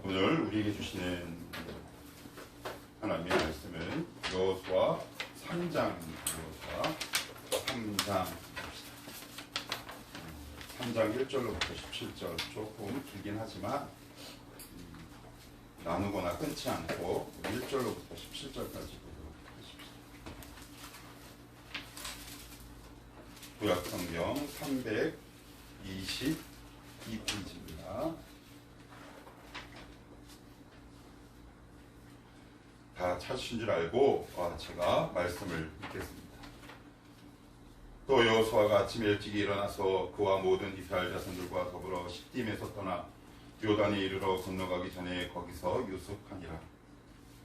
오늘 우리에게 주시는 하나님의 말씀은 여호수아 3장입니다. 3장 1절로부터 17절 조금 길긴 하지만 나누거나 끊지 않고 1절로부터 17절까지 보도록 하십시오. 구약성경 322페이지입니다. 다 찾으신 줄 알고 제가 말씀을 읽겠습니다. 또 여호수아가 아침에 일찍 일어나서 그와 모든 이스라엘 자손들과 더불어 시딤에서 떠나 요단에 이르러 건너가기 전에 거기서 유숙하니라.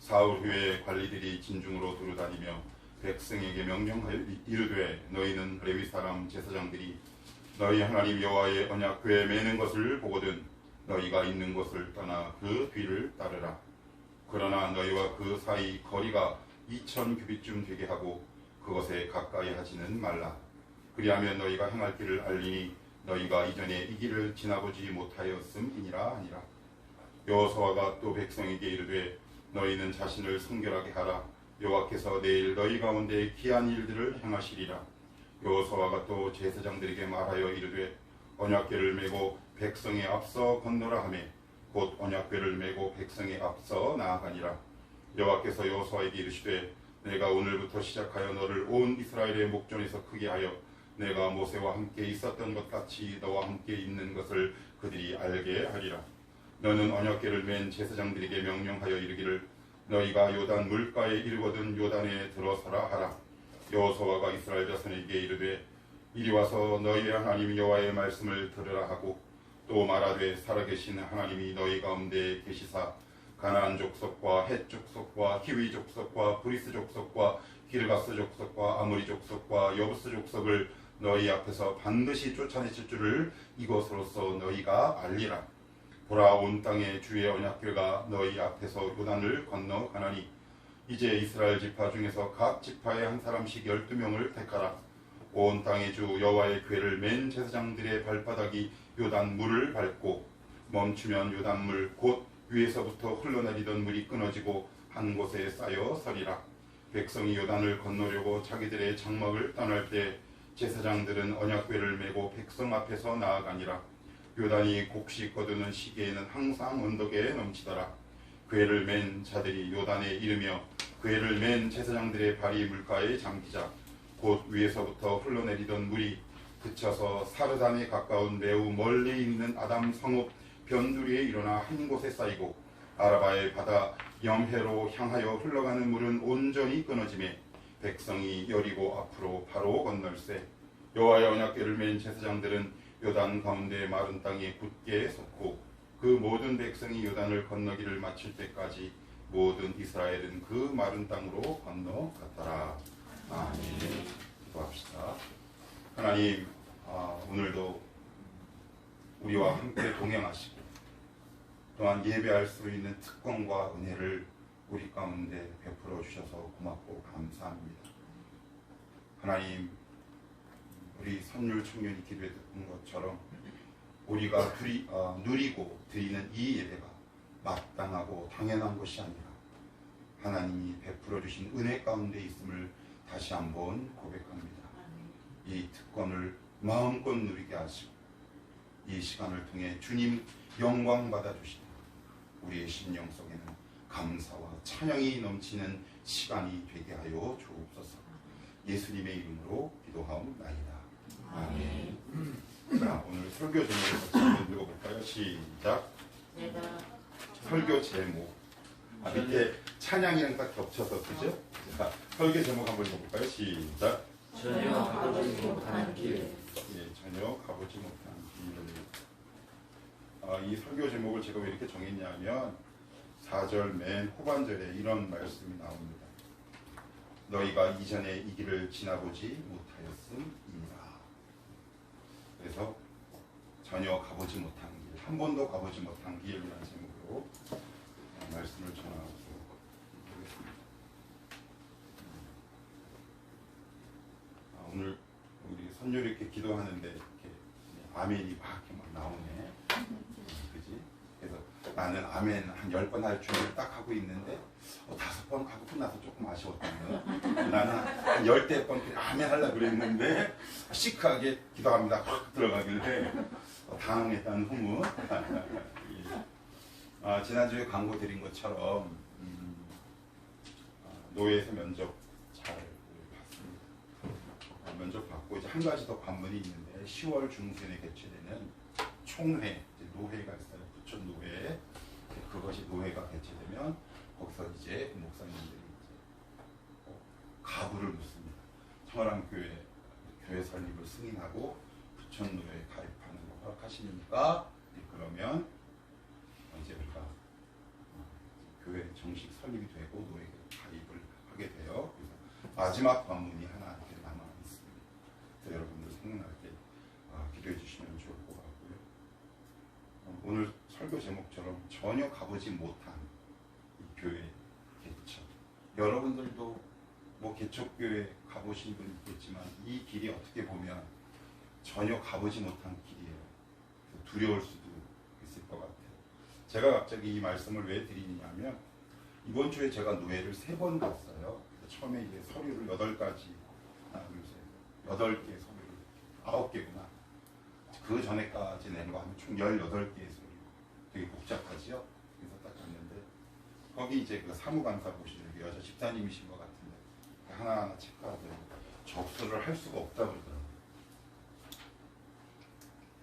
사흘 후에 관리들이 진중으로 두루다니며 백성에게 명령하여 이르되 너희는 레위 사람 제사장들이 너희 하나님 여호와의 언약궤에 매는 것을 보거든 너희가 있는 곳을 떠나 그 뒤를 따르라. 그러나 너희와 그 사이 거리가 2000규빗쯤 되게 하고 그것에 가까이 하지는 말라. 그리하면 너희가 행할 길을 알리니 너희가 이전에 이 길을 지나보지 못하였음이니라 하니라. 여호수아가 또 백성에게 이르되 너희는 자신을 성결하게 하라. 여호와께서 내일 너희 가운데 기한 일들을 행하시리라. 여호수아가 또 제사장들에게 말하여 이르되 언약궤를 메고 백성에 앞서 건너라 하매 곧 언약궤를 메고 백성에 앞서 나아가니라. 여호와께서 여호수아에게 이르시되 내가 오늘부터 시작하여 너를 온 이스라엘의 목전에서 크게 하여 내가 모세와 함께 있었던 것 같이 너와 함께 있는 것을 그들이 알게 하리라. 너는 언약궤를 맨 제사장들에게 명령하여 이르기를 너희가 요단 물가에 이르거든 요단에 들어서라 하라. 여호수아가 이스라엘 자손에게 이르되 이리 와서 너희의 하나님 여호와의 말씀을 들으라 하고 또 말하되 살아계신 하나님이 너희 가운데 계시사 가나안 족속과 헷 족속과 히위 족속과 브리스 족속과 기르가스 족속과 아모리 족속과 여부스 족속을 너희 앞에서 반드시 쫓아내실 줄을 이것으로써 너희가 알리라. 보라, 온 땅에 주의 언약궤가 너희 앞에서 요단을 건너가나니 이제 이스라엘 지파 중에서 각 지파에 한 사람씩 12명을 택하라. 온 땅의 주 여호와의 궤를 맨 제사장들의 발바닥이 요단 물을 밟고 멈추면 요단 물 곧 위에서부터 흘러내리던 물이 끊어지고 한 곳에 쌓여 서리라. 백성이 요단을 건너려고 자기들의 장막을 떠날 때 제사장들은 언약궤를 메고 백성 앞에서 나아가니라. 요단이 곡식 거두는 시기에는 항상 언덕에 넘치더라. 궤를 맨 자들이 요단에 이르며 궤를 맨 제사장들의 발이 물가에 잠기자 곧 위에서부터 흘러내리던 물이 그쳐서 사르단에 가까운 매우 멀리 있는 아담 성읍 변두리에 일어나 한 곳에 쌓이고 아라바의 바다 염해로 향하여 흘러가는 물은 온전히 끊어지매 백성이 여리고 앞으로 바로 건널세. 여호와의 언약궤를 맨 제사장들은 요단 가운데 마른 땅에 굳게 섰고 그 모든 백성이 요단을 건너기를 마칠 때까지 모든 이스라엘은 그 마른 땅으로 건너갔더라. 아멘. 기도합시다. 하나님, 오늘도 우리와 함께 동행하시고 또한 예배할 수 있는 특권과 은혜를 우리 가운데 베풀어 주셔서 고맙고 감사합니다. 하나님, 우리 선율 청년이 기도했던 것처럼 우리가 누리고 드리는 이 예배가 마땅하고 당연한 것이 아니라 하나님이 베풀어 주신 은혜 가운데 있음을 다시 한번 고백합니다. 이 특권을 마음껏 누리게 하시고 이 시간을 통해 주님 영광 받아 주시되 우리의 심령 속에는 감사와 찬양이 넘치는 시간이 되게 하여 주옵소서. 예수님의 이름으로 기도하옵나이다. 아멘. 자, 오늘 설교 제목을 같이 한번 읽어볼까요? 시작. 설교 제목. 밑에 찬양이랑 딱 겹쳐서 그죠? 자, 설교 제목 한번 읽어볼까요? 시작. 전혀 가보지 못한 길. 예, 전혀 가보지 못한 길. 이 설교 제목을 제가 왜 이렇게 정했냐면 4절 맨 후반절에 이런 말씀이 나옵니다. 너희가 이전에 이 길을 지나보지 못하였음이니라. 그래서 전혀 가보지 못한 길, 한 번도 가보지 못한 길이라는 제목으로 말씀을 전하고 있습니다. 오늘 우리 선율이 이렇게 기도하는데 이렇게 아멘이 막 이렇게 막 나오네. 그지? 그래서 나는 아멘 한 10번 할 준비를 딱 하고 있는데 5번 하고 끝나서 조금 아쉬웠다면 나는 한 10번 아멘 하려고 그랬는데 시크하게 기도합니다 확 들어가길래 당황했다는 후문. 지난주에 광고 드린 것처럼 노예에서 면접 잘 봤습니다. 면접 받고 이제 한 가지 더 관문이 있는데 10월 중순에 개최되는 총회, 노회가 있어요. 부천 노회. 그것이 노회가 개최되면 거기서 이제 목사님들이 이제 가부를 묻습니다. 청아람 교회 설립을 승인하고 부천 노회에 가입하는 거 허락하십니까? 그러면 이제 우리가 교회 정식 설립이 되고 노회에 가입을 하게 돼요. 그래서 마지막 관문이 하나 이렇게 남아 있습니다. 그래서 여러분들 생각날 때 기도해 주시면 좋을 것 같고요. 오늘 설교 제목처럼 전혀 가보지 못한 이 교회 개척. 여러분들도 뭐 개척교회 가보신 분 있겠지만 이 길이 어떻게 보면 전혀 가보지 못한 길이에요. 두려울 수도 있을 것 같아요. 제가 갑자기 이 말씀을 왜 드리냐면 이번 주에 제가 노예를 3번 갔어요. 처음에 이제 서류를 8가지, 하나, 둘, 셋, 8개의 서류를 9개구나. 그 전에까지 낸 거 하면 총 18개의 서류. 되게 복잡하지요? 그래서 딱 갔는데 거기 이제 그 사무관사 보시는 여자 집사님이신 것 같은데 하나하나 체크하더니 접수를 할 수가 없다고 그러더라고요.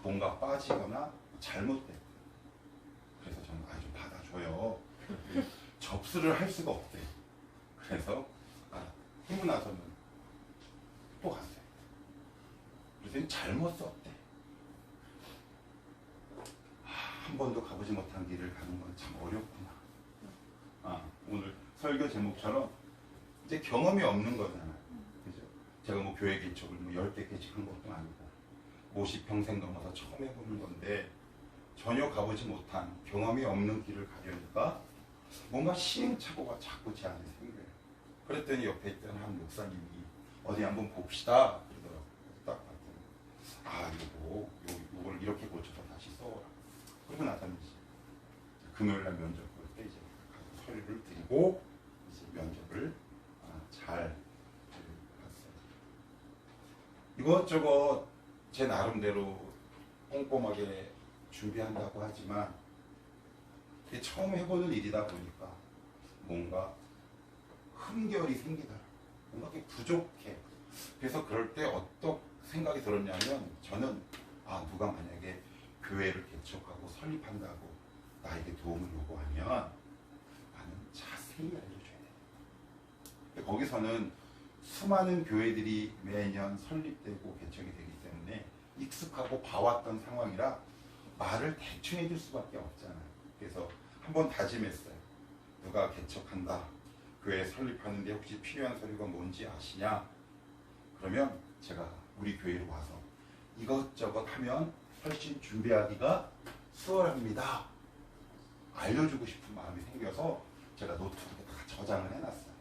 뭔가 빠지거나 잘못됐대. 그래서 저는 좀 받아줘요. 접수를 할 수가 없대. 그래서 그러고 나서는 또 갔어요. 그래서 잘못 썼대. 한 번도 가보지 못한 길을 가는 건 참 어렵구나. 오늘 설교 제목처럼 이제 경험이 없는 거잖아요. 그죠? 제가 뭐 교회 개척을 뭐 10개 개척한 것도 아니고 50평생 넘어서 처음 해보는 건데 전혀 가보지 못한 경험이 없는 길을 가려니까 뭔가 시행착오가 자꾸 제 안에 생겨요. 그랬더니 옆에 있던 한 목사님이 어디 한번 봅시다 그러더라고요. 딱 봤더니 요걸 이렇게 고쳐서 다시 써오라. 그러고 나서는 이제 금요일날 면접 볼 때 이제 가서 서류를 드리고 이제 면접을 잘 봤어요. 이것저것 제 나름대로 꼼꼼하게 준비한다고 하지만 처음 해보는 일이다 보니까 뭔가 흠결이 생기더라. 뭔가 부족해. 그래서 그럴 때 어떤 생각이 들었냐면 저는 누가 만약에 교회를 개척하고 설립한다고 나에게 도움을 요구하면 나는 자세히 알려줘야 돼. 거기서는 수많은 교회들이 매년 설립되고 개척이 되기 때문에 익숙하고 봐왔던 상황이라 말을 대충 해줄 수밖에 없잖아요. 그래서 한번 다짐했어요. 누가 개척한다, 교회 설립하는데 혹시 필요한 서류가 뭔지 아시냐? 그러면 제가 우리 교회로 와서 이것저것 하면 훨씬 준비하기가 수월합니다. 알려주고 싶은 마음이 생겨서 제가 노트북에 다 저장을 해놨어요.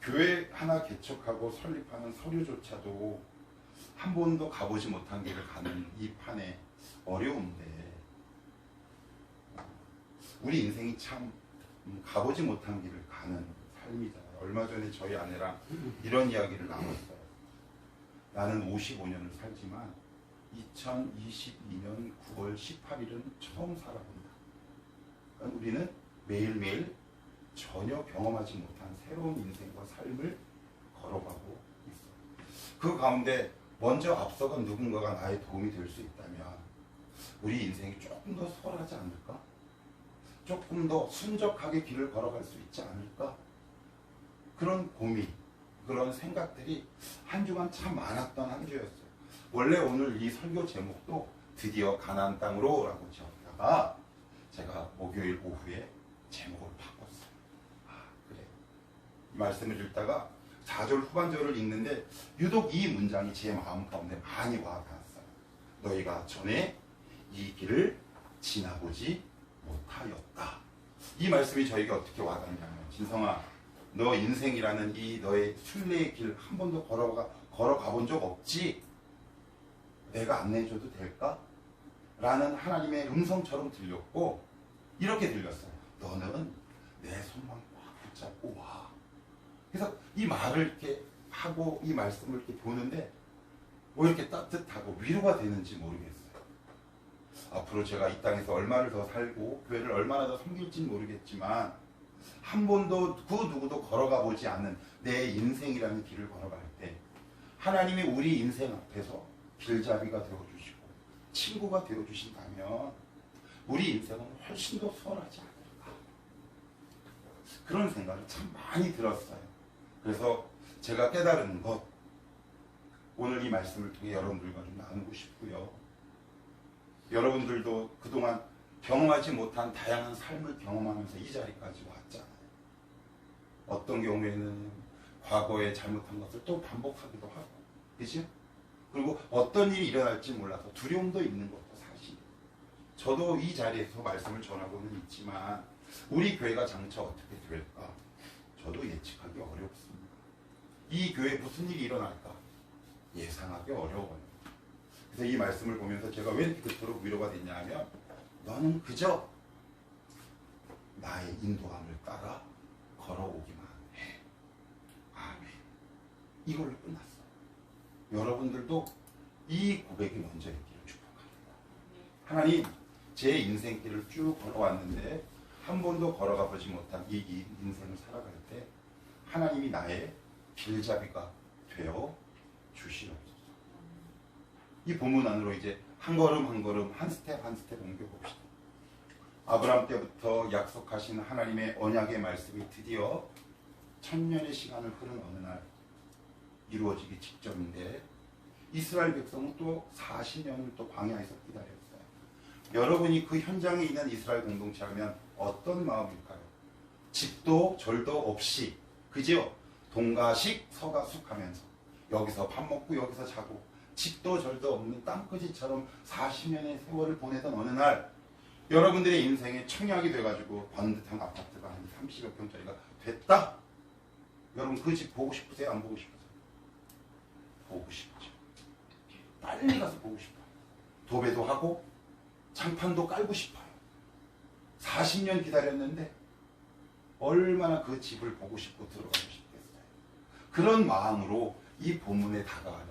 교회 하나 개척하고 설립하는 서류조차도 한 번도 가보지 못한 길을 가는 이 판에 어려운데 우리 인생이 참 가보지 못한 길을 가는 삶이잖아요. 얼마 전에 저희 아내랑 이런 이야기를 나눴어요. 나는 55년을 살지만 2022년 9월 18일은 처음 살아본다. 그러니까 우리는 매일매일 전혀 경험하지 못한 새로운 인생과 삶을 걸어가고 있어. 그 가운데 먼저 앞서간 누군가가 나의 도움이 될 수 있다면 우리 인생이 조금 더 수월하지 않을까? 조금 더 순적하게 길을 걸어갈 수 있지 않을까? 그런 고민, 그런 생각들이 한 주간 참 많았던 한 주였어요. 원래 오늘 이 설교 제목도 드디어 가나안 땅으로 라고 지었다가 제가 목요일 오후에 제목을 바꿨어요. 그래. 이 말씀을 읽다가 4절 후반절을 읽는데 유독 이 문장이 제 마음 가운데 많이 와닿았어요. 너희가 전에 이 길을 지나보지 못하였다. 이 말씀이 저에게 어떻게 와닿냐면 진성아, 너 인생이라는 이 너의 순례의 길 한 번도 걸어가 본 적 없지? 내가 안내해줘도 될까? 라는 하나님의 음성처럼 들렸고 이렇게 들렸어요. 너는 내 손만 꽉 붙잡고 와. 그래서 이 말을 이렇게 하고 이 말씀을 이렇게 보는데 뭐 이렇게 따뜻하고 위로가 되는지 모르겠어요. 앞으로 제가 이 땅에서 얼마를 더 살고 교회를 얼마나 더 섬길지는 모르겠지만 한 번도 그 누구도 걸어가 보지 않는 내 인생이라는 길을 걸어갈 때 하나님이 우리 인생 앞에서 길잡이가 되어주시고 친구가 되어주신다면 우리 인생은 훨씬 더 수월하지 않을까, 그런 생각을 참 많이 들었어요. 그래서 제가 깨달은 것, 오늘 이 말씀을 통해 여러분들과 좀 나누고 싶고요. 여러분들도 그동안 경험하지 못한 다양한 삶을 경험하면서 이 자리까지 왔잖아요. 어떤 경우에는 과거에 잘못한 것을 또 반복하기도 하고, 그죠? 그리고 어떤 일이 일어날지 몰라서 두려움도 있는 것도 사실. 저도 이 자리에서 말씀을 전하고는 있지만 우리 교회가 장차 어떻게 될까 저도 예측하기 어렵습니다. 이 교회에 무슨 일이 일어날까 예상하기 어려워요. 그래서 이 말씀을 보면서 제가 왜 이렇게 그토록 위로가 됐냐 하면 너는 그저 나의 인도함을 따라 걸어오기만 해. 아멘. 이걸로 끝났어. 여러분들도 이 고백이 먼저 있기를 축복합니다. 하나님, 제 인생길을 쭉 걸어왔는데 한 번도 걸어가 보지 못한 이 인생을 살아갈 때 하나님이 나의 길잡이가 되어 주시옵소서. 이 본문 안으로 이제 한 걸음 한 걸음, 한 스텝 한 스텝 옮겨봅시다. 아브라함 때부터 약속하신 하나님의 언약의 말씀이 드디어 1000년의 시간을 흐른 어느 날 이루어지기 직전인데 이스라엘 백성은 또 40년을 또 광야에서 기다렸어요. 여러분이 그 현장에 있는 이스라엘 공동체라면 어떤 마음일까요? 집도 절도 없이, 그죠? 동가식 서가숙 하면서 여기서 밥 먹고 여기서 자고 집도 절도 없는 땅끝이처럼 40년의 세월을 보내던 어느 날 여러분들의 인생에 청약이 돼가지고 번듯한 아파트가 한 30여 평짜리가 됐다. 여러분 그 집 보고 싶으세요? 안 보고 싶으세요? 보고 싶죠. 빨리 가서 보고 싶어요. 도배도 하고 장판도 깔고 싶어요. 40년 기다렸는데 얼마나 그 집을 보고 싶고 들어가고 싶겠어요. 그런 마음으로 이 본문에 다가가면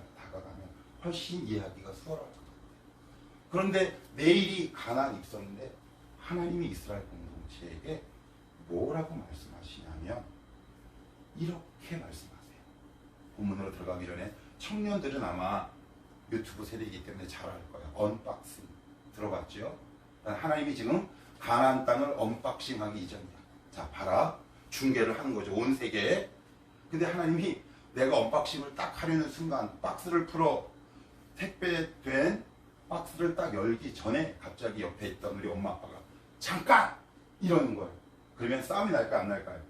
훨씬 이해하기가 수월할 것 같아요. 그런데 내일이 가나안 입성인데 하나님이 이스라엘 공동체에게 뭐라고 말씀하시냐면 이렇게 말씀하세요. 본문으로 들어가기 전에 청년들은 아마 유튜브 세대이기 때문에 잘 알 거예요. 언박싱 들어봤죠? 하나님이 지금 가나안 땅을 언박싱하기 이전이야. 자, 봐라. 중계를 하는 거죠. 온 세계에. 근데 하나님이 내가 언박싱을 딱 하려는 순간 박스를 풀어 택배된 박스를 딱 열기 전에 갑자기 옆에 있던 우리 엄마 아빠가 잠깐! 이러는 거예요. 그러면 싸움이 날까 안 날까요?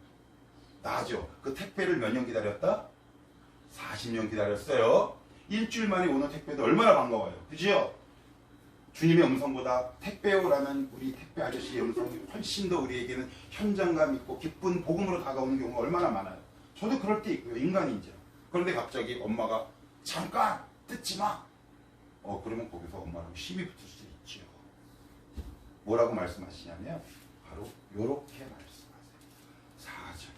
나죠. 그 택배를 몇 년 기다렸다? 40년 기다렸어요. 일주일 만에 오는 택배도 얼마나 반가워요. 그죠? 주님의 음성보다 택배요라는 우리 택배 아저씨의 음성이 훨씬 더 우리에게는 현장감 있고 기쁜 복음으로 다가오는 경우가 얼마나 많아요. 저도 그럴 때 있고요. 인간인지라. 그런데 갑자기 엄마가 잠깐! 뜯지 마! 그러면 거기서 엄마랑 시비 붙을 수 있죠. 뭐라고 말씀하시냐면 바로 요렇게 말씀하세요.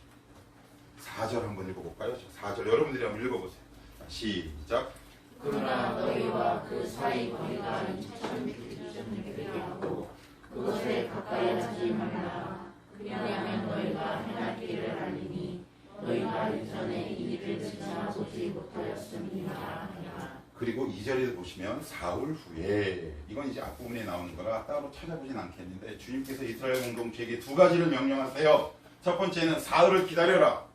4절 한번 읽어볼까요? 4절 여러분들이 한번 읽어보세요. 자, 시작. 그러나 너희와 그 사이 거리가 2000규빗을 되게 하고 그것에 가까이 하지 말라. 그리하면 너희가 행할 길을 알리니 너희가 이전에 이 일을 지나보지 못하였음이라. 그리고 2절에 보시면 사흘 후에, 이건 이제 앞부분에 나오는 거라 따로 찾아보진 않겠는데 주님께서 이스라엘 공동체에게 두 가지를 명령하세요. 첫 번째는 사흘을 기다려라.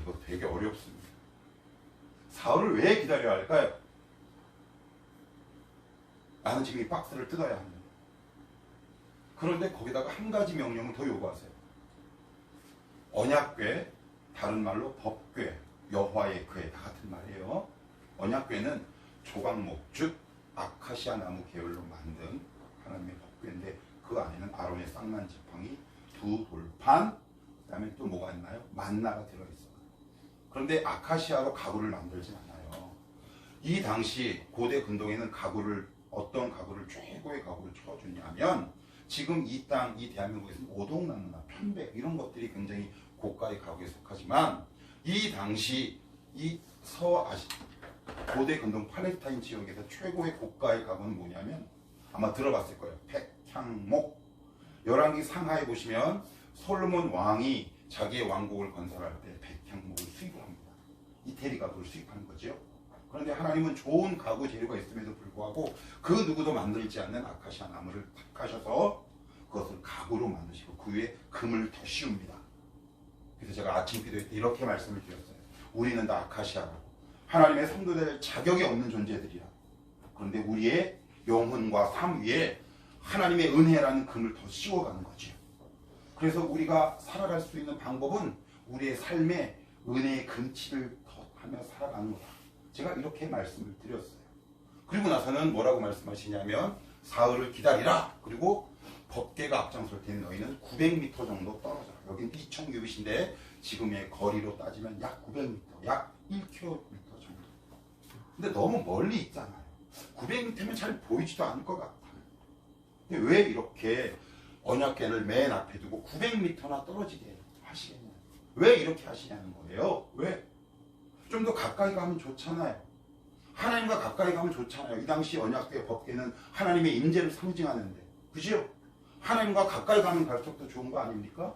이거 되게 어렵습니다. 사흘을 왜 기다려야 할까요? 나는 지금 이 박스를 뜯어야 합니다. 그런데 거기다가 한 가지 명령을 더 요구하세요. 언약궤, 다른 말로 법궤, 여호와의 궤, 다 같은 말이에요. 언약궤는 조각목, 즉 아카시아 나무 계열로 만든 하나님의 법궤인데 그 안에는 아론의 쌍난 지팡이, 두 돌판, 그 다음에 또 뭐가 있나요? 만나가 들어있어요. 그런데 아카시아로 가구를 만들진 않아요. 이 당시 고대 근동에는 가구를 어떤 가구를 최고의 가구를 쳐주냐면 지금 이 땅, 이 대한민국에서는 오동나무나 편백 이런 것들이 굉장히 고가의 가구에 속하지만 이 당시 이 고대 근동 팔레스타인 지역에서 최고의 고가의 가구는 뭐냐면 아마 들어봤을 거예요. 백향목. 열왕기 상하에 보시면 솔로몬 왕이 자기의 왕국을 건설할 때 백향목을 수입을 합니다. 이태리 가구를 수입하는 거죠. 그런데 하나님은 좋은 가구 재료가 있음에도 불구하고 그 누구도 만들지 않는 아카시아 나무를 택하셔서 그것을 가구로 만드시고 그 위에 금을 더 씌웁니다. 그래서 제가 아침 기도회 때 이렇게 말씀을 드렸어요. 우리는 다 아카시아라고. 하나님의 성도될 자격이 없는 존재들이라. 그런데 우리의 영혼과 삶 위에 하나님의 은혜라는 금을 더 씌워가는 거죠. 그래서 우리가 살아갈 수 있는 방법은 우리의 삶에 은혜의 금칠을 더 하며 살아가는 거다. 제가 이렇게 말씀을 드렸어요. 그리고 나서는 뭐라고 말씀하시냐면 사흘을 기다리라. 그리고 법궤가 앞장설 때는 너희는 900m 정도 떨어져라. 여긴 2,000규빗인데 지금의 거리로 따지면 약 900m, 약 1km 정도. 근데 너무 멀리 있잖아요. 900m면 잘 보이지도 않을 것 같아요. 근데 왜 이렇게 언약궤를 맨 앞에 두고 900m나 떨어지게 하시겠냐? 왜 이렇게 하시냐는 거예요. 왜? 좀 더 가까이 가면 좋잖아요. 하나님과 가까이 가면 좋잖아요. 이 당시 언약궤 법궤는 하나님의 임재를 상징하는데, 그죠? 하나님과 가까이 가면 갈수록 더 좋은 거 아닙니까?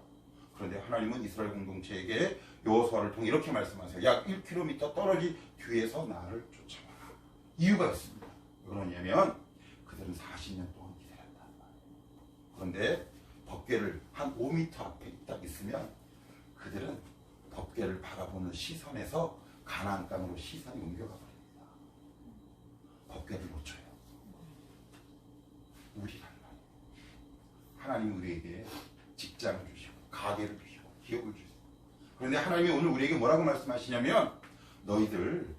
그런데 하나님은 이스라엘 공동체에게 여호수아를 통해 이렇게 말씀하세요. 약 1km 떨어진 뒤에서 나를 쫓아와라. 이유가 있습니다. 왜 그러냐면 그들은 40년 동안 기다렸단 말이에요. 그런데 법궤를 한 5m 앞에 딱 있으면 그들은 법궤를 바라보는 시선에서 가나안 땅으로 시선이 옮겨가 버립니다. 법궤를 놓쳐요. 우리란 말이에요. 하나님이 우리에게 직장을 주시고 가게를 주시고 기업을 주시고, 그런데 하나님이 오늘 우리에게 뭐라고 말씀하시냐면 너희들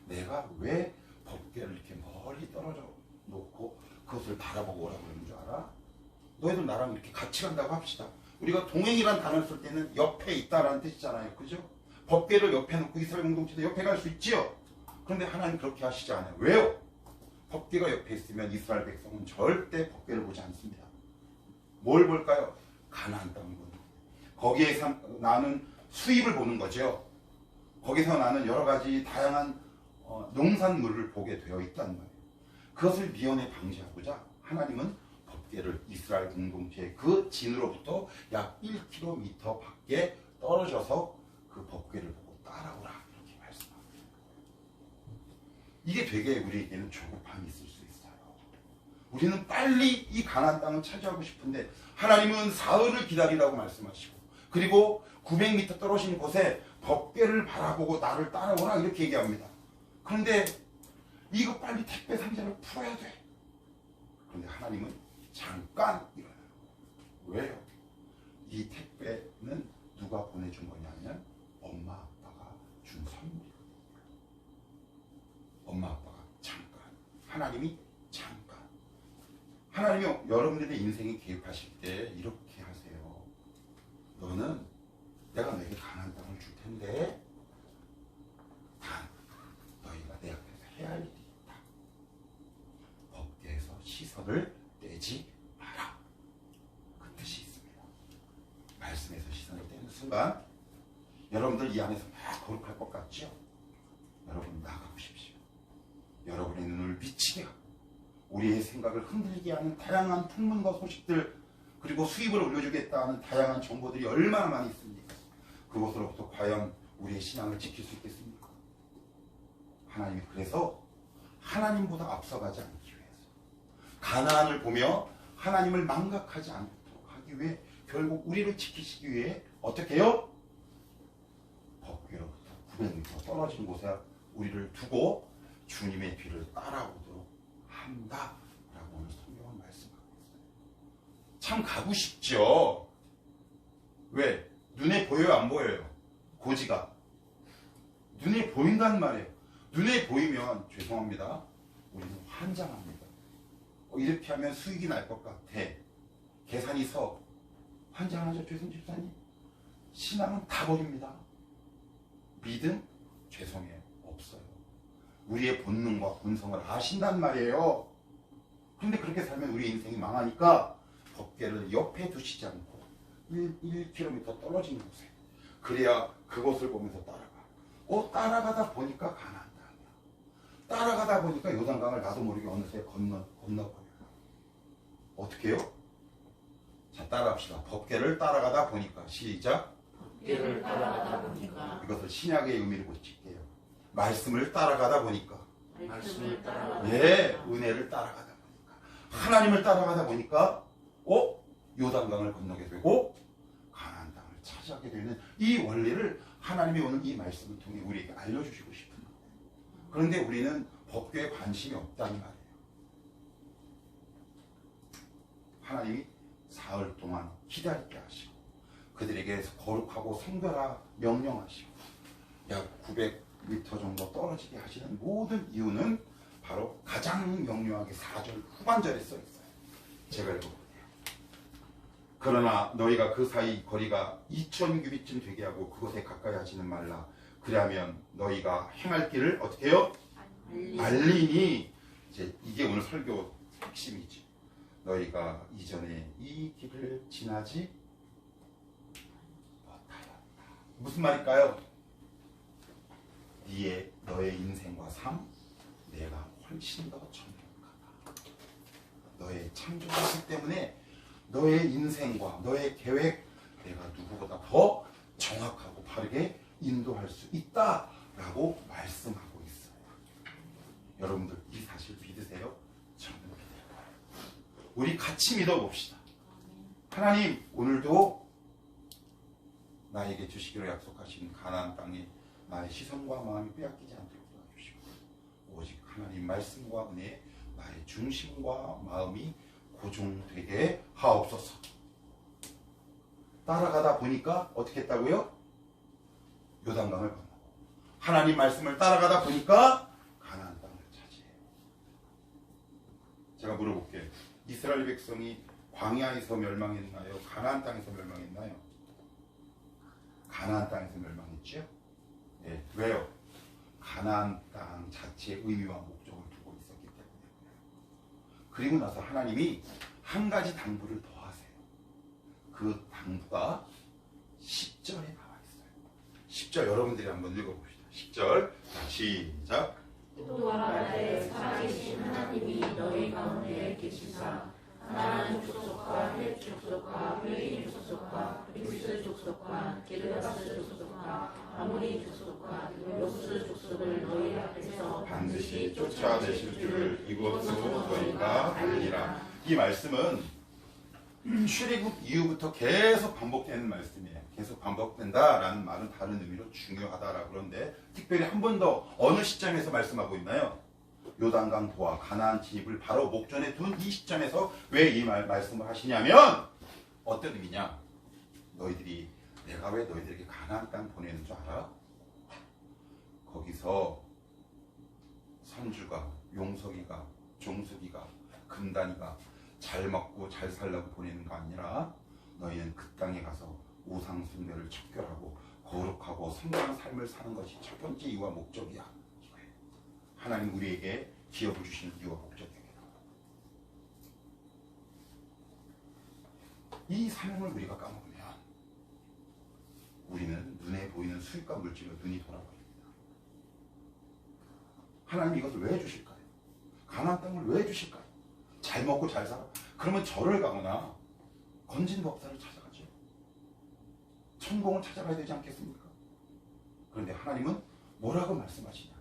내가 왜 법궤를 이렇게 멀리 떨어져 놓고 그것을 바라보고 오라고 그러는 줄 알아? 너희들 나랑 이렇게 같이 간다고 합시다. 우리가 동행이란 단어를 쓸 때는 옆에 있다라는 뜻이잖아요. 그죠? 법궤를 옆에 놓고 이스라엘 공동체도 옆에 갈 수 있지요. 그런데 하나님 그렇게 하시지 않아요. 왜요? 법궤가 옆에 있으면 이스라엘 백성은 절대 법궤를 보지 않습니다. 뭘 볼까요? 가나안 땅을 보는 거예요. 거기에서 나는 수입을 보는 거죠. 거기서 나는 여러 가지 다양한 농산물을 보게 되어 있다는 거예요. 그것을 미연에 방지하고자 하나님은 법궤를 이스라엘 공동체의 그 진으로부터 약 1km 밖에 떨어져서 그 법궤를 보고 따라오라 이렇게 말씀합니다. 이게 되게 우리에게는 조급함이 있을 수 있어요. 우리는 빨리 이 가나안 땅을 차지하고 싶은데 하나님은 사흘을 기다리라고 말씀하시고, 그리고 900m 떨어진 곳에 법궤를 바라보고 나를 따라오라 이렇게 얘기합니다. 그런데 이거 빨리 택배 상자를 풀어야 돼. 그런데 하나님은 잠깐 일어나요. 왜요? 이 택배는 누가 보내준 거냐면 엄마 아빠가 준 선물이거든요. 엄마 아빠가 잠깐, 하나님이 잠깐. 하나님이 여러분들의 인생에 개입하실 때 이렇게 하세요. 너는 내가 너에게 가나안 땅을 줄 텐데 단 너희가 내 앞에서 해야 할 일이 있다. 법궤에서 시선을 떼지 마라. 그 뜻이 있습니다. 말씀에서 시선을 떼는 순간 여러분들 이 안에서 막 거룩할 것 같죠? 여러분 나가보십시오. 여러분의 눈을 비치게 하고 우리의 생각을 흔들게 하는 다양한 풍문과 소식들, 그리고 수입을 올려주겠다는 다양한 정보들이 얼마나 많이 있습니까? 그것으로부터 과연 우리의 신앙을 지킬 수 있겠습니까? 하나님이 그래서 하나님보다 앞서가지 않기 위해서 가나안을 보며 하나님을 망각하지 않도록 하기 위해 결국 우리를 지키시기 위해 어떻게 해요? 법궤로부터 900m 떨어진 곳에 우리를 두고 주님의 뒤를 따라오도록 한다 라고 오늘 성경은 말씀하고 있어요. 참 가고 싶죠. 왜? 눈에 보여요 안 보여요? 고지가 눈에 보인단 말이에요. 눈에 보이면 죄송합니다, 우리는 환장합니다. 이렇게 하면 수익이 날 것 같아, 계산이 서. 환장하죠 최승 집사님? 신앙은 다 버립니다. 믿음? 죄송해요, 없어요. 우리의 본능과 본성을 아신단 말이에요. 그런데 그렇게 살면 우리 인생이 망하니까 법궤를 옆에 두시지 않고 1km 떨어진 곳에, 그래야 그곳을 보면서 따라가. 따라가다 보니까 가나안 땅이야. 따라가다 보니까 요단강을 나도 모르게 어느새 건너버려요. 어떻게 해요? 자, 따라합시다. 법궤를 따라가다 보니까. 시작. 법궤를 따라가다 보니까. 이것을 신약의 의미를 붙일게요. 말씀을 따라가다 보니까. 말씀을 따라가다 예, 은혜를 따라가다 보니까. 하나님을 따라가다 보니까 요단강을 건너게 되고 가나안 땅을 차지하게 되는 이 원리를 하나님이 오늘 이 말씀을 통해 우리에게 알려주시고 싶은 거예요. 그런데 우리는 법궤에 관심이 없다는 말이에요. 하나님이 사흘 동안 기다리게 하시고 그들에게 거룩하고 성별하 명령하시고 약 900m 정도 떨어지게 하시는 모든 이유는 바로 가장 명료하게 4절 후반절에 써 있어요. 제가 읽어볼게요. 그러나 너희가 그 사이 거리가 2000규빗쯤 되게 하고 그곳에 가까이 하지는 말라. 그러면 너희가 행할 길을 어떻게 해요? 알리니. 이제 이게 오늘 설교 핵심이지. 너희가 이전에 이 길을 지나지 못하였다. 무슨 말일까요? 너의 인생과 삶, 내가 훨씬 더 정확하다. 너의 창조하심 때문에 너의 인생과 너의 계획, 내가 누구보다 더 정확하고 바르게 인도할 수 있다라고 말씀하고 있어요. 여러분들 이 사실 믿으세요? 저는 믿어요. 우리 같이 믿어봅시다. 하나님, 오늘도 나에게 주시기로 약속하신 가나안 땅에 나의 시선과 마음이 빼앗기지 않도록 도와주시고 오직 하나님 말씀과 은혜에 나의 중심과 마음이 고정되게 하옵소서. 따라가다 보니까 어떻게 했다고요? 요단강을 건너고 하나님 말씀을 따라가다 보니까 가나안 땅을 차지해요. 제가 물어볼게요. 이스라엘 백성이 광야에서 멸망했나요? 가나안 땅에서 멸망했나요? 가나안 땅에서 멸망했죠? 네. 왜요? 가나안 땅 자체의 의미와 목적을 두고 있었기 때문에. 그리고 나서 하나님이 한 가지 당부를 더 하세요. 그 당부가 10절에 나와 있어요. 10절 여러분들이 한번 읽어봅시다. 10절 시작. 또 아라에 살아계신 하나님이 너희 가운데 계시사 가나안 족속과 헷 족속과 플레인 족속과 브리스 족속과 기르가스 족속과 아모리 족속과 요스 족속을 너희 앞에서 반드시 쫓아내실 줄을 이것으로 너희가 알리라. 이 말씀은 출애굽 이후부터 계속 반복되는 말씀이에요. 계속 반복된다라는 말은 다른 의미로 중요하다라고 그러는데 특별히 한 번 더 어느 시점에서 말씀하고 있나요? 요단강 도하 가나안 진입을 바로 목전에 둔 이 시점에서 왜 이 말씀을 하시냐면 어떤 의미냐? 내가 왜 너희들에게 가나안 땅 보내는 줄 알아? 거기서 선주가, 용석이가, 종숙이가, 금단이가 잘 먹고 잘 살라고 보내는 거 아니라 너희는 그 땅에 가서 우상 숭배를 척결하고 거룩하고 성공한 삶을 사는 것이 첫 번째 이유와 목적이야. 하나님 우리에게 기업을 주시는 이유와 목적이에요. 이 사명을 우리가 까먹으면 우리는 눈에 보이는 수익과 물질로 눈이 돌아버립니다. 하나님 이것을 왜 주실까요? 가나안 땅을 왜 주실까요? 잘 먹고 잘 살아. 그러면 절을 가거나 건진 법사를 찾아가죠. 천공을 찾아가야 되지 않겠습니까? 그런데 하나님은 뭐라고 말씀하시냐?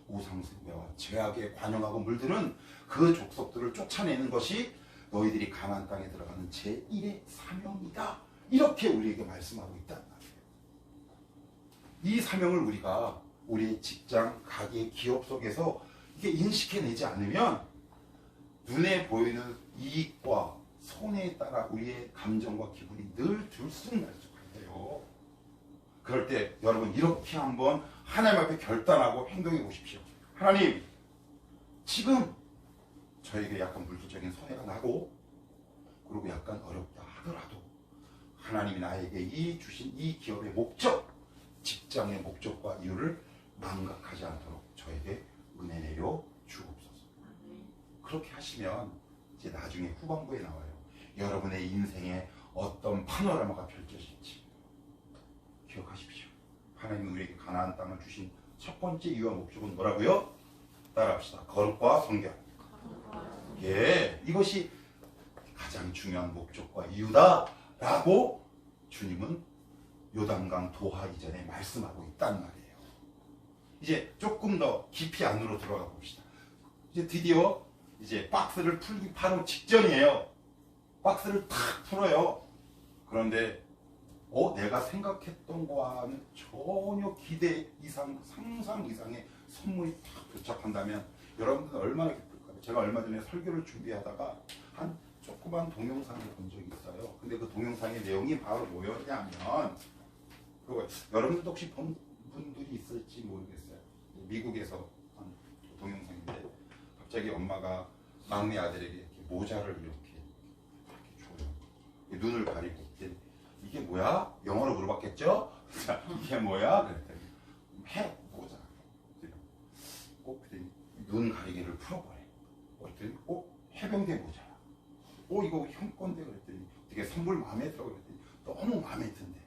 우상숭배와 죄악에 관영하고 물들은 그 족속들을 쫓아내는 것이 너희들이 가나안 땅에 들어가는 제1의 사명이다. 이렇게 우리에게 말씀하고 있단 말이에요. 이 사명을 우리가 우리의 직장, 가게, 기업 속에서 이게 인식해내지 않으면 눈에 보이는 이익과 손해에 따라 우리의 감정과 기분이 늘 들쑥날쑥해요. 그럴 때 여러분 이렇게 한번 하나님 앞에 결단하고 행동해 보십시오. 하나님, 지금 저에게 약간 물질적인 손해가 나고 그리고 약간 어렵다 하더라도 하나님이 나에게 이 주신 이 기업의 목적, 직장의 목적과 이유를 망각하지 않도록 저에게 은혜 내려 주옵소서. 그렇게 하시면 이제 나중에 후반부에 나와요. 여러분의 인생에 어떤 파노라마가 펼쳐질지 기억하십시오. 하나님은 우리에게 가나안 땅을 주신 첫 번째 이유와 목적은 뭐라고요? 따라합시다. 거룩과 성결. 예, 이것이 가장 중요한 목적과 이유다라고 주님은 요단강 도하 이전에 말씀하고 있단 말이에요. 이제 조금 더 깊이 안으로 들어가 봅시다. 이제 드디어 이제 박스를 풀기 바로 직전이에요. 박스를 탁 풀어요. 그런데 내가 생각했던 거와는 전혀 기대 이상, 상상 이상의 선물이 탁 도착한다면 여러분들은 얼마나 기쁠까요? 제가 얼마 전에 설교를 준비하다가 한 조그만 동영상을 본 적이 있어요. 근데 그 동영상의 내용이 바로 뭐였냐면 그거 여러분들도 혹시 본 분들이 있을지 모르겠어요. 미국에서 한 동영상인데 갑자기 엄마가 막내 아들에게 이렇게 모자를 이렇게 줘요. 눈을 가리고 이게 뭐야? 영어로 물어봤겠죠? 자, 이게 뭐야? 그랬더니 해 모자. 그랬더니 눈 가리개를 풀어버려. 그랬더니 해병대 모자야. 이거 형 건데 그랬더니 되게 선물 마음에 들어 그랬더니 너무 마음에 든대.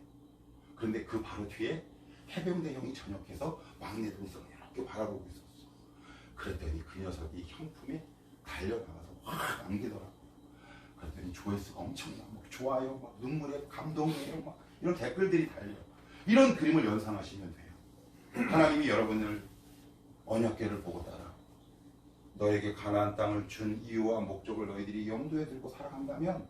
그런데 그 바로 뒤에 해병대 형이 전역해서 막내 동생을 이렇게 바라보고 있었어. 그랬더니 그 녀석이 형품에 달려나가서 확 안기더라고. 그랬더니 조회수가 엄청나. 막 좋아요, 막 눈물에 감동이에요, 막 이런 댓글들이 달려. 이런 그림을 연상하시면 돼요. 하나님이 여러분을 언약궤를 보고 따라 너에게 가나안 땅을 준 이유와 목적을 너희들이 염두에 두고 살아간다면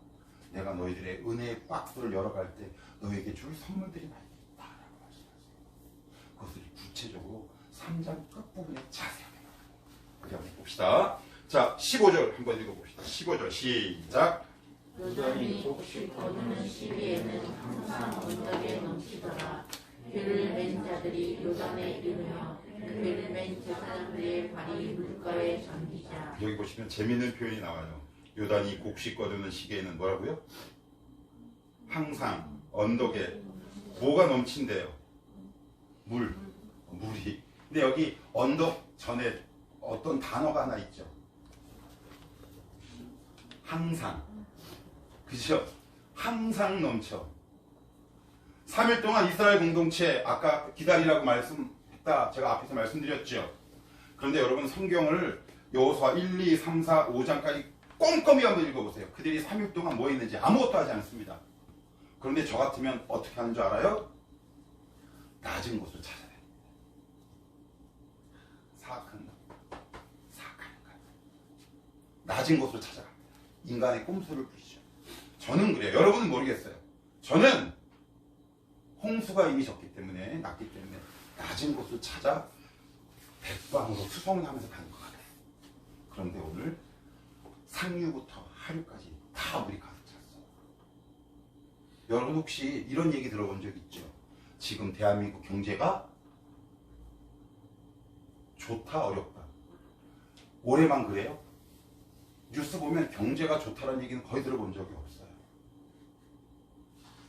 내가 너희들의 은혜의 박스를 열어갈 때 너에게 줄 선물들이 많이 있다라고 말씀하세요. 그것을 구체적으로 3장 끝부분에 자세하게 나와요. 우리 한번 봅시다. 자, 15절 한번 읽어봅시다. 15절 시작. 요단이 곡식 거두는 시기에는 항상 언덕에 넘치더라. 괴를 맨 자들이 요단에 이르며 괴를 맨 제사장들의 발이 물가에 잠기자. 여기 보시면 재미있는 표현이 나와요. 요단이 곡식 거두는 시기에는 뭐라고요? 항상 언덕에 뭐가 넘친대요? 물이. 근데 여기 언덕 전에 어떤 단어가 하나 있죠. 항상. 그죠? 항상 넘쳐. 3일 동안 이스라엘 공동체 아까 기다리라고 말씀했다. 제가 앞에서 말씀드렸죠. 그런데 여러분 성경을 여호수아 1, 2, 3, 4, 5장까지 꼼꼼히 한번 읽어보세요. 그들이 3일 동안 뭐 했는지 아무것도 하지 않습니다. 그런데 저 같으면 어떻게 하는 줄 알아요? 낮은 곳을 찾아야 됩니다. 사악한 것. 낮은 곳을 찾아갑니다. 인간의 꼼수를 부리죠. 저는 그래요. 여러분은 모르겠어요. 저는 홍수가 이미 졌기 때문에 났기 때문에 낮은 곳을 찾아 백방으로 수송을 하면서 가는 것 같아요. 그런데 오늘 상류부터 하류까지 다 물이 가득 찼어요. 여러분 혹시 이런 얘기 들어본 적 있죠? 지금 대한민국 경제가 좋다 어렵다. 올해만 그래요? 뉴스 보면 경제가 좋다는 얘기는 거의 들어본 적이 없어요.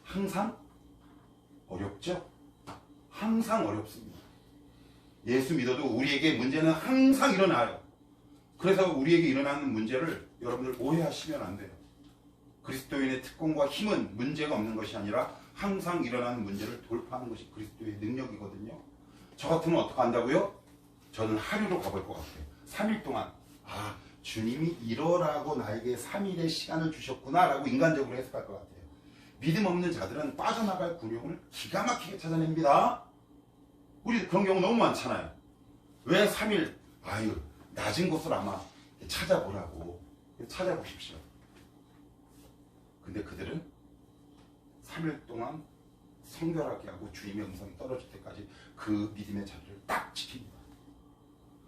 항상 어렵죠? 항상 어렵습니다. 예수 믿어도 우리에게 문제는 항상 일어나요. 그래서 우리에게 일어나는 문제를 여러분들 오해하시면 안 돼요. 그리스도인의 특권과 힘은 문제가 없는 것이 아니라 항상 일어나는 문제를 돌파하는 것이 그리스도의 능력이거든요. 저 같으면 어떻게 한다고요? 저는 하루로 가볼 것 같아요. 3일 동안 주님이 이러라고 나에게 3일의 시간을 주셨구나 라고 인간적으로 해석할 것 같아요. 믿음 없는 자들은 빠져나갈 구멍을 기가 막히게 찾아냅니다. 우리 그런 경우 너무 많잖아요. 왜 3일? 낮은 곳을 아마 찾아보라고. 찾아보십시오. 근데 그들은 3일 동안 성결하게 하고 주님의 음성이 떨어질 때까지 그 믿음의 자리를 딱 지킵니다.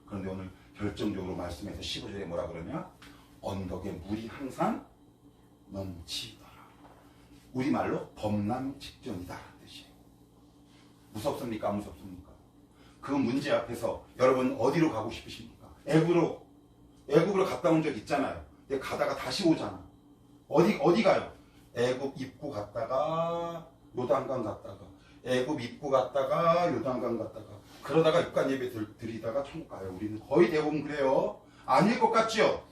그런데 오늘 결정적으로 말씀에서 15절에 뭐라 그러냐? 언덕에 물이 항상 넘치더라. 우리말로 범람 직전이다 뜻이에요. 무섭습니까? 안 무섭습니까? 그 문제 앞에서 여러분 어디로 가고 싶으십니까? 애굽으로 갔다 온 적 있잖아요. 근데 가다가 다시 오잖아. 어디 가요? 애굽 입구 갔다가 요단강 갔다가 애굽 입구 갔다가 요단강 갔다가 그러다가 육간 예배 드리다가 천국 가요. 우리는 거의 대부분 그래요. 아닐 것 같죠?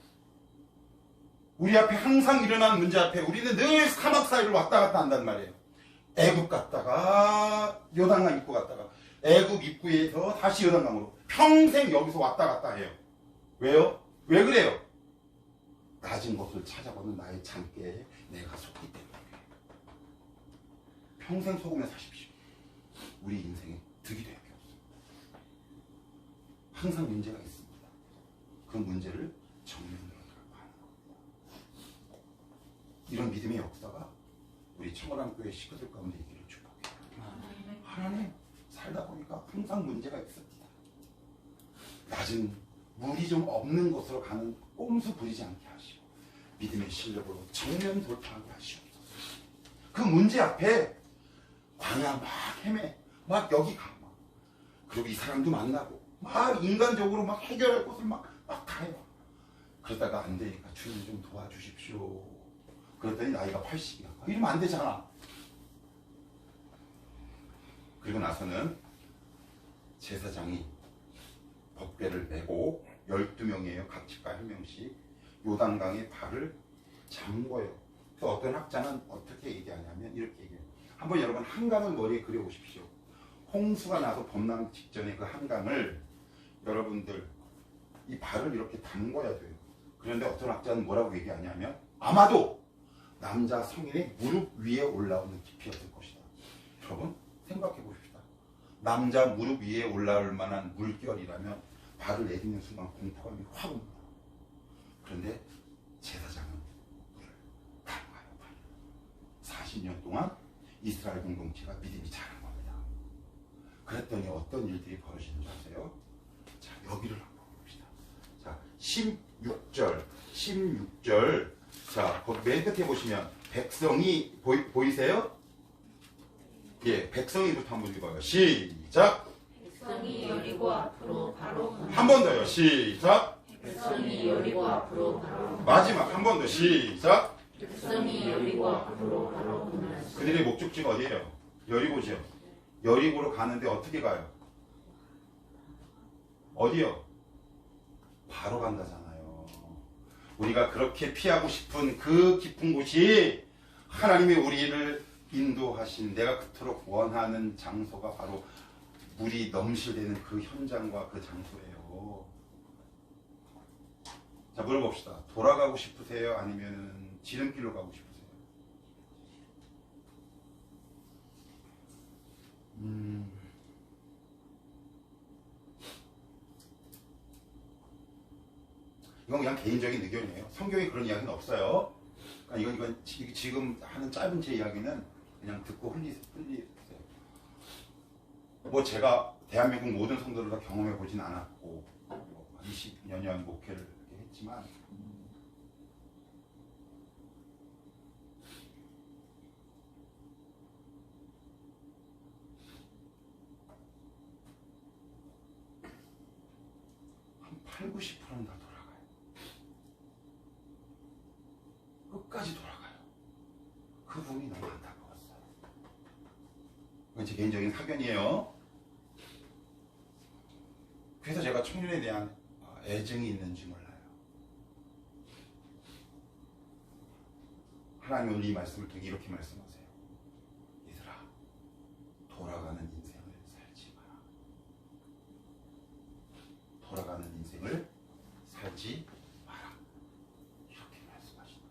우리 앞에 항상 일어나는 문제 앞에 우리는 늘 사막 사이를 왔다 갔다 한단 말이에요. 애굽 갔다가 요단강 입구 갔다가 애굽 입구에서 다시 요단강으로 평생 여기서 왔다 갔다 해요. 왜요? 왜 그래요? 낮은 곳을 찾아보는 나의 잠깨에 내가 속기 때문에 평생 속으며 사십시오. 우리 인생에 득이 될 게 없어요. 항상 문제가 있습니다. 그 문제를 정면으로 돌파하는 겁니다. 이런 믿음의 역사가 우리 청원함교회 식구들 가운데 있기를 축복해요. 하나님 살다 보니까 항상 문제가 있습니다. 낮은 물이 좀 없는 곳으로 가는 꼼수 부리지 않게 하시고 믿음의 실력으로 정면 돌파하게 하시옵소서. 그 문제 앞에 광야 막 헤매 막 여기 가 막. 그리고 이 사람도 만나고 막 인간적으로 막 해결할 곳을 막 가요. 그러다가 안 되니까 주님 좀 도와주십시오. 그랬더니 나이가 80이야. 이러면 안 되잖아. 그리고 나서는 제사장이 법궤를 메고 12명이에요. 각 집과 한 명씩 요단강에 발을 잠궈요. 그래서 어떤 학자는 어떻게 얘기하냐면 이렇게 얘기해요. 한번 여러분 한강을 머리에 그려보십시오. 홍수가 나서 범람 직전에 그 한강을 여러분들 이 발을 이렇게 담궈야 돼요. 그런데 어떤 학자는 뭐라고 얘기하냐면 아마도 남자 성인의 무릎 위에 올라오는 깊이였을 것이다. 여러분 생각해 보십시다. 남자 무릎 위에 올라올 만한 물결이라면 발을 내딛는 순간 공포감이 확 옵니다. 그런데 제사장은 물을 담가요. 40년 동안 이스라엘 공동체가 믿음이 자란 겁니다. 그랬더니 어떤 일들이 벌어지는지 아세요? 자, 여기를 한번 봅시다. 자, 16절. 자, 거기 맨 끝에 보시면 백성이 보이세요? 예, 백성이부터 한번 읽어요. 시작. 백성이 여리고 앞으로 바로 한 번 더요. 시작. 백성이 여리고 앞으로 바로 마지막 한 번 더. 시작. 백성이 여리고 앞으로 바로 그들의 목적지가 어디예요? 여리고죠. 여리고로 가는데 어떻게 가요? 어디요? 바로 간다잖아요. 우리가 그렇게 피하고 싶은 그 깊은 곳이 하나님이 우리를 인도하신 내가 그토록 원하는 장소가 바로 물이 넘실대는 그 현장과 그 장소예요. 자, 물어봅시다. 돌아가고 싶으세요? 아니면 지름길로 가고 싶으세요? 이건 그냥 개인적인 의견이에요. 성경에 그런 이야기는 없어요. 그러니까 이건 지금 하는 짧은 제 이야기는 그냥 듣고 흘리세요. 뭐 제가 대한민국 모든 성도를 다 경험해 보진 않았고 20여년 목회를 했지만 한 80, 90%는 다 돌아가요. 끝까지 돌아가요. 그 부분이 너무 안타까웠어요. 이건 제 개인적인 사견이에요. 그래서 제가 청년에 대한 애정이 있는지 몰라요. 하나님 오늘 이 말씀을 통해 이렇게 말씀하세요. 얘들아, 돌아가는 인생을 살지 마라. 돌아가는 인생을 살지 마라. 이렇게 말씀하시다.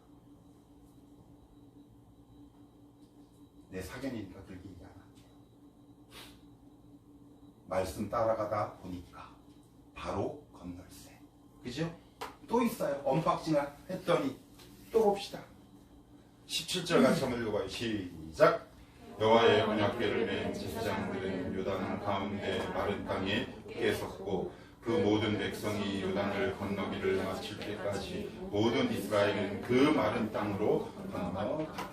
내 사견이니까 그렇게 얘기 안 할게요. 말씀 따라가다 보니까 바로 건널세. 그죠? 또 있어요. 언박싱을 했더니 또 봅시다. 17절 같이 한번 읽어봐요. 시작. 여호와의 언약궤를 맨 제사장들은 요단 가운데 마른 땅에 굳게 섰고 그 모든 백성이 요단을 건너기를 마칠 때까지 모든 이스라엘은 그 마른 땅으로 건너갔더라.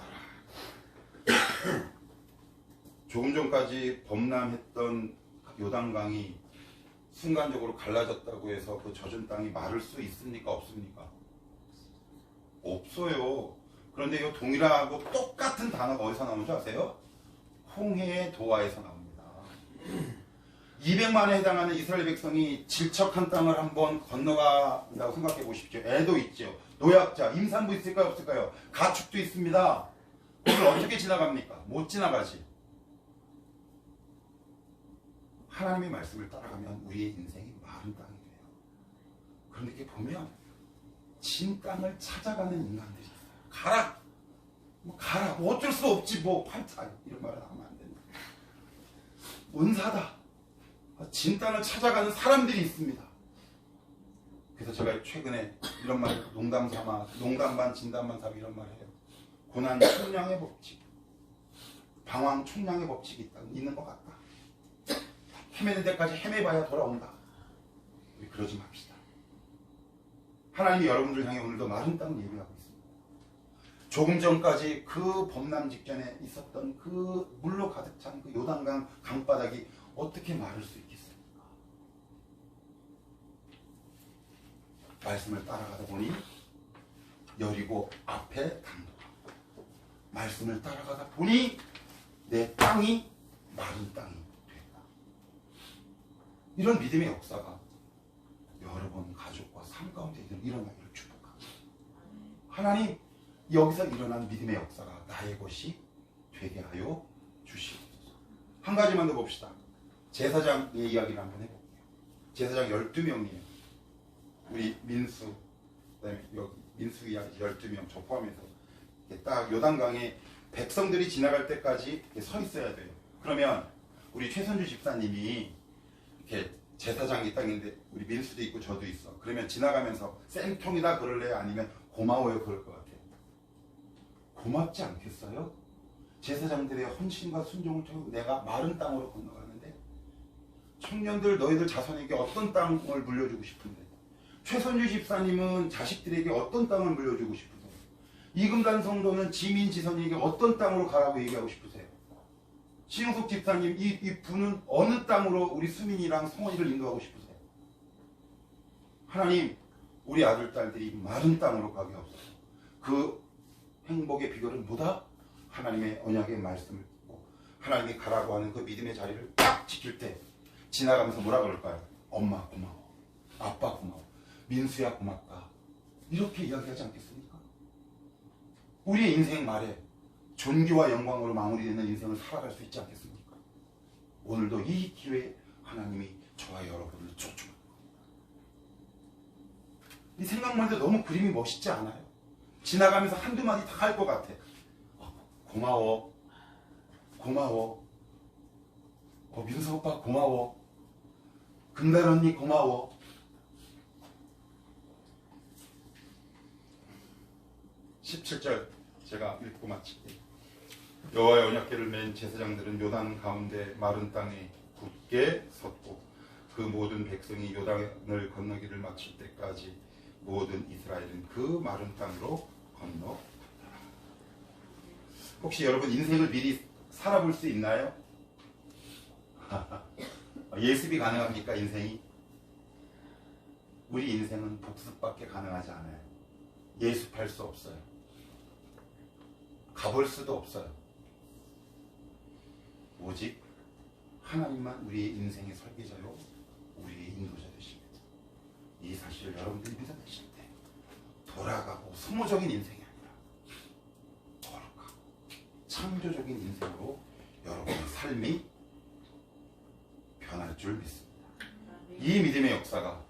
조금 전까지 범람했던 요단강이 순간적으로 갈라졌다고 해서 그 젖은 땅이 마를 수 있습니까? 없습니까? 없어요. 그런데 이 동일하고 똑같은 단어가 어디서 나오는지 아세요? 홍해의 도하에서 나옵니다. 200만에 해당하는 이스라엘 백성이 질척한 땅을 한번 건너간다고 생각해 보십시오. 애도 있죠. 노약자, 임산부 있을까요? 없을까요? 가축도 있습니다. 그걸 어떻게 지나갑니까? 못 지나가지. 하나님의 말씀을 따라가면 우리의 인생이 마른 땅이 돼요. 그런데 이렇게 보면 진 땅을 찾아가는 인간들이 있어요. 가라! 가라! 어쩔 수 없지 팔자 이런 말을 하면 안 된다. 은사다. 진 땅을 찾아가는 사람들이 있습니다. 그래서 제가 최근에 이런 말, 농담 반 진담 반 삼아 이런 말 해요. 고난 총량의 법칙, 방황 총량의 법칙이 있는 것 같다. 헤매는 데까지 헤매봐야 돌아온다. 우리 그러지 맙시다. 하나님이 여러분들 향해 오늘도 마른 땅을 예비하고 있습니다. 조금 전까지 그 범람 직전에 있었던 그 물로 가득 찬 그 요단강 강바닥이 어떻게 마를 수 있겠습니까? 말씀을 따라가다 보니 여리고 앞에 당도가, 말씀을 따라가다 보니 내 땅이 마른 땅이 됐다. 이런 믿음의 역사가 여러분 가족과 삶 가운데 일어나기를 축복합니다. 하나님, 여기서 일어난 믿음의 역사가 나의 것이 되게 하여 주시옵소서. 한 가지만 더 봅시다. 제사장의 이야기를 한번 해볼게요. 제사장 12명이에요. 우리 민수, 그다음에 여기 민수 이야기 12명 저 포함해서 딱 요단강에 백성들이 지나갈 때까지 서 있어야 돼요. 그러면 우리 최선주 집사님이 이렇게 제사장이 딱 있는데 우리 민수도 있고 저도 있어. 그러면 지나가면서 쌤통이다 그럴래요? 아니면 고마워요 그럴 것 같아요? 고맙지 않겠어요? 제사장들의 헌신과 순종을 통해 내가 마른 땅으로 건너가는데, 청년들 너희들 자손에게 어떤 땅을 물려주고 싶은데, 최선주 집사님은 자식들에게 어떤 땅을 물려주고 싶으세요? 이금단 성도는 지민 지선이에게 어떤 땅으로 가라고 얘기하고 싶으세요? 신영숙 집사님, 이 분은 어느 땅으로 우리 수민이랑 성원이를 인도하고 싶으세요? 하나님, 우리 아들, 딸들이 마른 땅으로 가게 하옵소서. 그 행복의 비결은 뭐다? 하나님의 언약의 말씀을 듣고 하나님이 가라고 하는 그 믿음의 자리를 딱 지킬 때 지나가면서 뭐라 그럴까요? 엄마 고마워, 아빠 고마워, 민수야 고맙다, 이렇게 이야기하지 않겠습니까? 우리의 인생 말에 존귀와 영광으로 마무리되는 인생을 살아갈 수 있지 않겠습니까? 오늘도 이 기회에 하나님이 저와 여러분을 초청합니다. 이 생각만 해도 너무 그림이 멋있지 않아요? 지나가면서 한두 마디 다 할 것 같아. 고마워, 고마워, 민수 오빠 고마워, 금달 언니 고마워. 17절 제가 읽고 마칠게요. 여호와의 언약궤를 맨 제사장들은 요단 가운데 마른 땅에 굳게 섰고 그 모든 백성이 요단을 건너기를 마칠 때까지 모든 이스라엘은 그 마른 땅으로 건너갔다. 혹시 여러분 인생을 미리 살아볼 수 있나요? 예습이 가능합니까? 인생이? 우리 인생은 복습밖에 가능하지 않아요. 예습할 수 없어요. 가볼 수도 없어요. 오직 하나님만 우리의 인생의 설계자요 우리의 인도자 되십니다. 이 사실을 여러분들이 믿어내실 때 돌아가고 소모적인 인생이 아니라 거룩하고 창조적인 인생으로 여러분의 삶이 변할 줄 믿습니다. 이 믿음의 역사가